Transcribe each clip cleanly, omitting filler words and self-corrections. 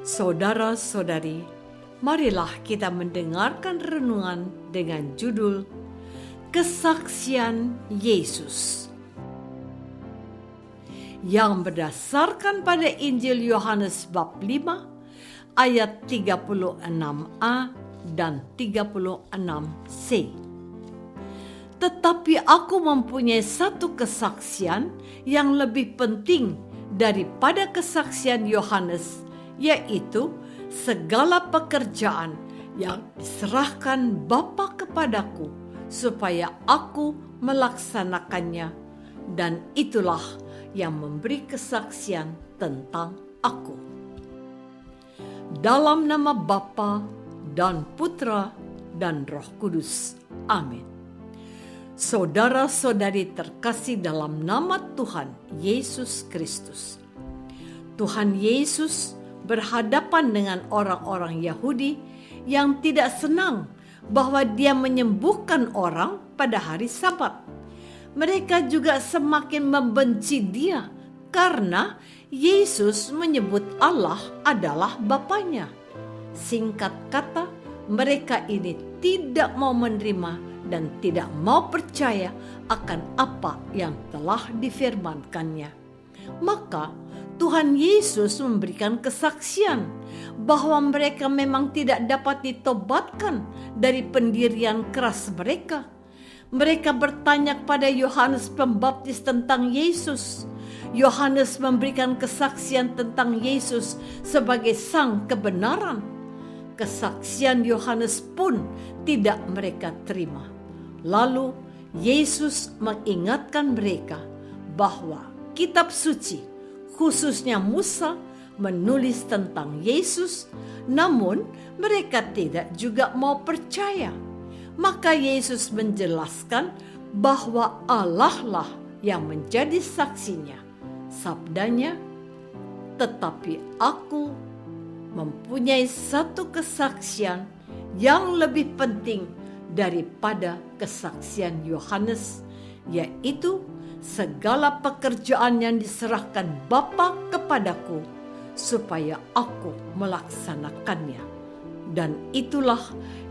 Saudara-saudari, marilah kita mendengarkan renungan dengan judul Kesaksian Yesus yang berdasarkan pada Injil Yohanes bab 5 ayat 36a dan 36c. Tetapi aku mempunyai satu kesaksian yang lebih penting daripada kesaksian Yohanes, yaitu segala pekerjaan yang diserahkan Bapa kepadaku supaya aku melaksanakannya, dan itulah yang memberi kesaksian tentang aku. Dalam nama Bapa dan Putra dan Roh Kudus. Amin. Saudara-saudari terkasih dalam nama Tuhan Yesus Kristus. Tuhan Yesus berhadapan dengan orang-orang Yahudi yang tidak senang bahwa Dia menyembuhkan orang pada hari Sabat. Mereka juga semakin membenci Dia karena Yesus menyebut Allah adalah Bapanya. Singkat kata, mereka ini tidak mau menerima dan tidak mau percaya akan apa yang telah difirmankannya. Maka Tuhan Yesus memberikan kesaksian bahwa mereka memang tidak dapat ditobatkan dari pendirian keras mereka. Mereka bertanya kepada Yohanes Pembaptis tentang Yesus. Yohanes memberikan kesaksian tentang Yesus sebagai sang kebenaran. Kesaksian Yohanes pun tidak mereka terima. Lalu Yesus mengingatkan mereka bahwa kitab suci, khususnya Musa, menulis tentang Yesus, namun mereka tidak juga mau percaya. Maka Yesus menjelaskan bahwa Allah lah yang menjadi saksinya. Sabdanya, tetapi aku mempunyai satu kesaksian yang lebih penting daripada kesaksian Yohanes, yaitu segala pekerjaan yang diserahkan Bapa kepadaku supaya aku melaksanakannya, dan itulah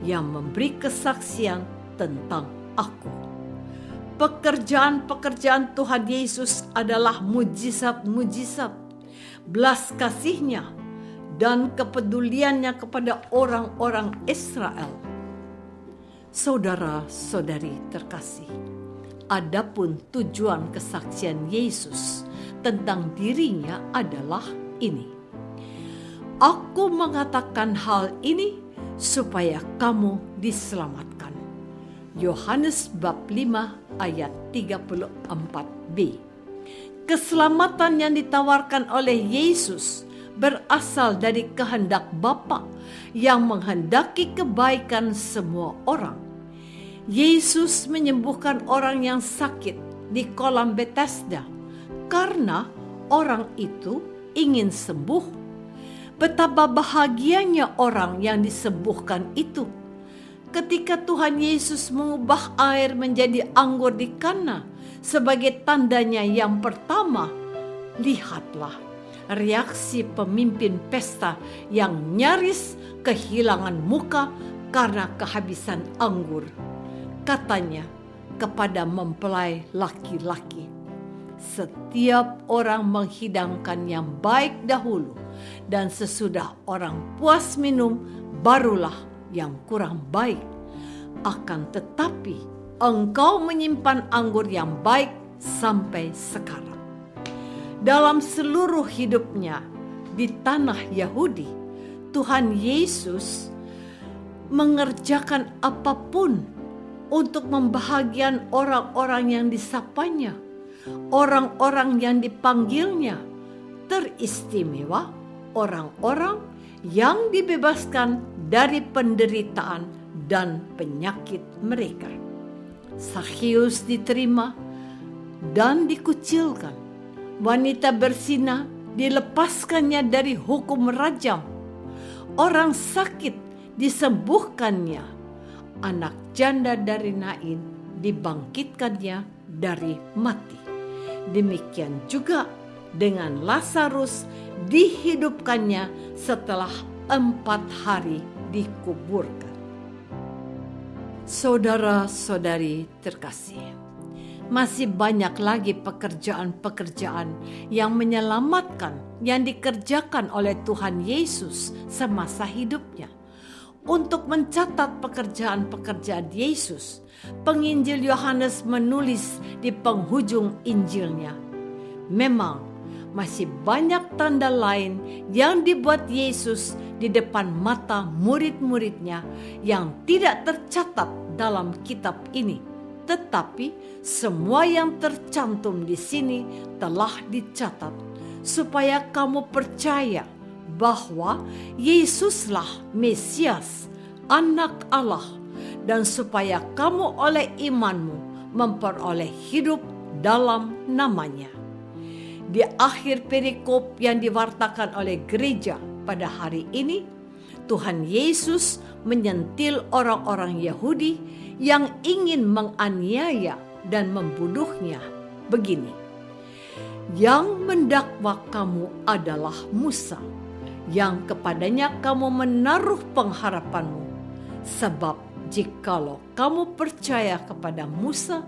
yang memberi kesaksian tentang aku. Pekerjaan-pekerjaan Tuhan Yesus adalah mujizat-mujizat, belas kasih-Nya dan kepeduliannya kepada orang-orang Israel. Saudara-saudari terkasih, adapun tujuan kesaksian Yesus tentang dirinya adalah ini. Aku mengatakan hal ini supaya kamu diselamatkan. Yohanes bab 5 ayat 34b. Keselamatan yang ditawarkan oleh Yesus berasal dari kehendak Bapa yang menghendaki kebaikan semua orang. Yesus menyembuhkan orang yang sakit di kolam Bethesda karena orang itu ingin sembuh. Betapa bahagianya orang yang disembuhkan itu. Ketika Tuhan Yesus mengubah air menjadi anggur di Kana sebagai tandanya yang pertama, lihatlah reaksi pemimpin pesta yang nyaris kehilangan muka karena kehabisan anggur. Katanya kepada mempelai laki-laki, setiap orang menghidangkan yang baik dahulu, dan sesudah orang puas minum, barulah yang kurang baik. Akan tetapi engkau menyimpan anggur yang baik sampai sekarang. Dalam seluruh hidupnya di tanah Yahudi, Tuhan Yesus mengerjakan apapun untuk membahagiakan orang-orang yang disapanya, orang-orang yang dipanggilnya, teristimewa orang-orang yang dibebaskan dari penderitaan dan penyakit mereka. Zakheus diterima dan dikucilkan. Wanita berzina dilepaskannya dari hukum rajam. Orang sakit disembuhkannya. Anak janda dari Nain dibangkitkannya dari mati. Demikian juga dengan Lazarus dihidupkannya setelah 4 hari dikuburkan. Saudara-saudari terkasih, masih banyak lagi pekerjaan-pekerjaan yang menyelamatkan yang dikerjakan oleh Tuhan Yesus semasa hidupnya. Untuk mencatat pekerjaan-pekerjaan Yesus, penginjil Yohanes menulis di penghujung Injilnya, memang masih banyak tanda lain yang dibuat Yesus di depan mata murid-muridnya yang tidak tercatat dalam kitab ini. Tetapi semua yang tercantum di sini telah dicatat supaya kamu percaya bahwa Yesuslah Mesias, Anak Allah, dan supaya kamu oleh imanmu memperoleh hidup dalam namanya. Di akhir perikop yang diwartakan oleh gereja pada hari ini, Tuhan Yesus menyentil orang-orang Yahudi yang ingin menganiaya dan membunuhnya begini, "Yang mendakwa kamu adalah Musa, yang kepadanya kamu menaruh pengharapanmu. Sebab jikalau kamu percaya kepada Musa,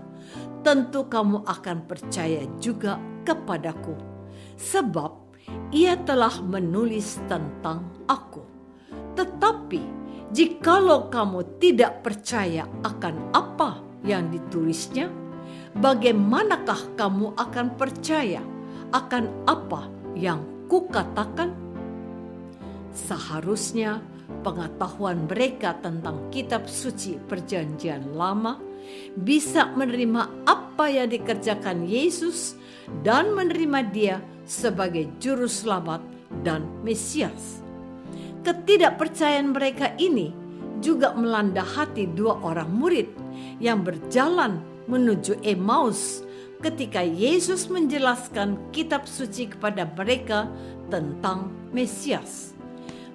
tentu kamu akan percaya juga kepadaku, sebab ia telah menulis tentang aku. Tetapi jikalau kamu tidak percaya akan apa yang ditulisnya, bagaimanakah kamu akan percaya akan apa yang kukatakan?" Seharusnya pengetahuan mereka tentang kitab suci Perjanjian Lama bisa menerima apa yang dikerjakan Yesus dan menerima Dia sebagai juru selamat dan Mesias. Ketidakpercayaan mereka ini juga melanda hati 2 orang murid yang berjalan menuju Emmaus ketika Yesus menjelaskan kitab suci kepada mereka tentang Mesias.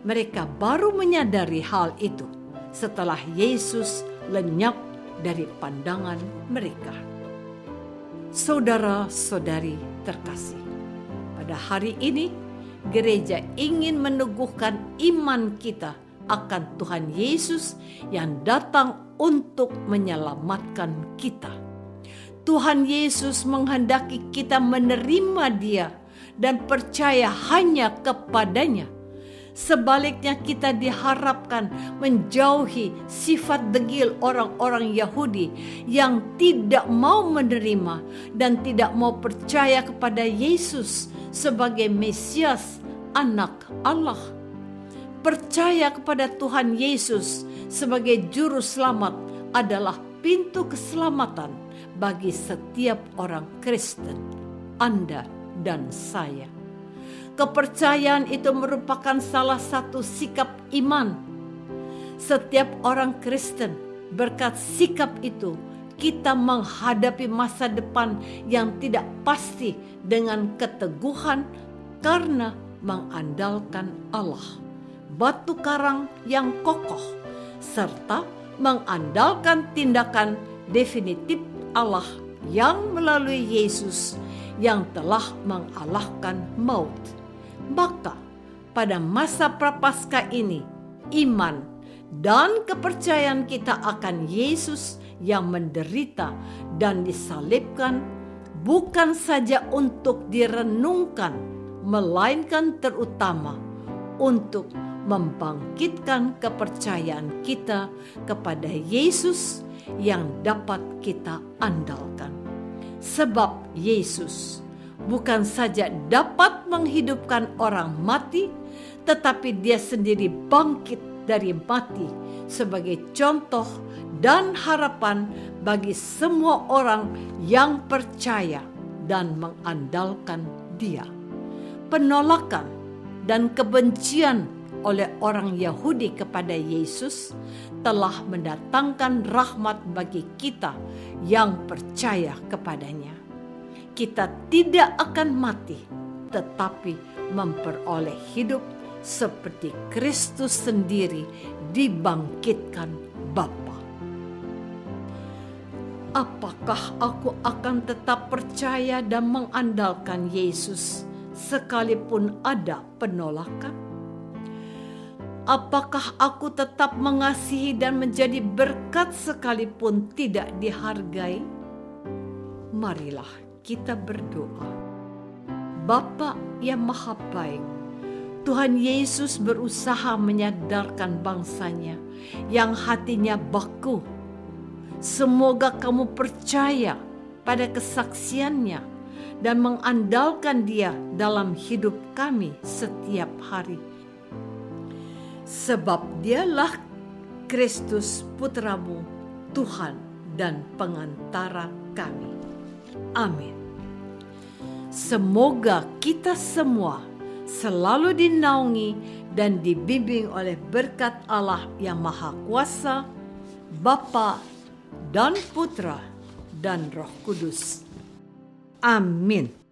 Mereka baru menyadari hal itu setelah Yesus lenyap dari pandangan mereka. Saudara-saudari terkasih, pada hari ini gereja ingin meneguhkan iman kita akan Tuhan Yesus yang datang untuk menyelamatkan kita. Tuhan Yesus menghendaki kita menerima Dia dan percaya hanya kepadanya. Sebaliknya kita diharapkan menjauhi sifat degil orang-orang Yahudi yang tidak mau menerima dan tidak mau percaya kepada Yesus sebagai Mesias, Anak Allah. Percaya kepada Tuhan Yesus sebagai juru selamat adalah pintu keselamatan bagi setiap orang Kristen, Anda dan saya. Kepercayaan itu merupakan salah satu sikap iman. Setiap orang Kristen, berkat sikap itu, kita menghadapi masa depan yang tidak pasti dengan keteguhan karena mengandalkan Allah, batu karang yang kokoh, serta mengandalkan tindakan definitif Allah yang melalui Yesus yang telah mengalahkan maut. Maka pada masa prapaskah ini, iman dan kepercayaan kita akan Yesus yang menderita dan disalibkan bukan saja untuk direnungkan, melainkan terutama untuk membangkitkan kepercayaan kita kepada Yesus yang dapat kita andalkan. Sebab Yesus bukan saja dapat menghidupkan orang mati, tetapi Dia sendiri bangkit dari mati sebagai contoh dan harapan bagi semua orang yang percaya dan mengandalkan Dia. Penolakan dan kebencian oleh orang Yahudi kepada Yesus telah mendatangkan rahmat bagi kita yang percaya kepadanya. Kita tidak akan mati, tetapi memperoleh hidup seperti Kristus sendiri dibangkitkan Bapa. Apakah aku akan tetap percaya dan mengandalkan Yesus sekalipun ada penolakan? Apakah aku tetap mengasihi dan menjadi berkat sekalipun tidak dihargai? Marilah kita berdoa. Bapa yang Maha Baik, Tuhan Yesus berusaha menyadarkan bangsanya yang hatinya baku. Semoga kamu percaya pada kesaksiannya dan mengandalkan dia dalam hidup kami setiap hari. Sebab dialah Kristus Putramu, Tuhan dan pengantara kami. Amin. Semoga kita semua selalu dinaungi dan dibimbing oleh berkat Allah yang Maha Kuasa, Bapa dan Putra dan Roh Kudus. Amin.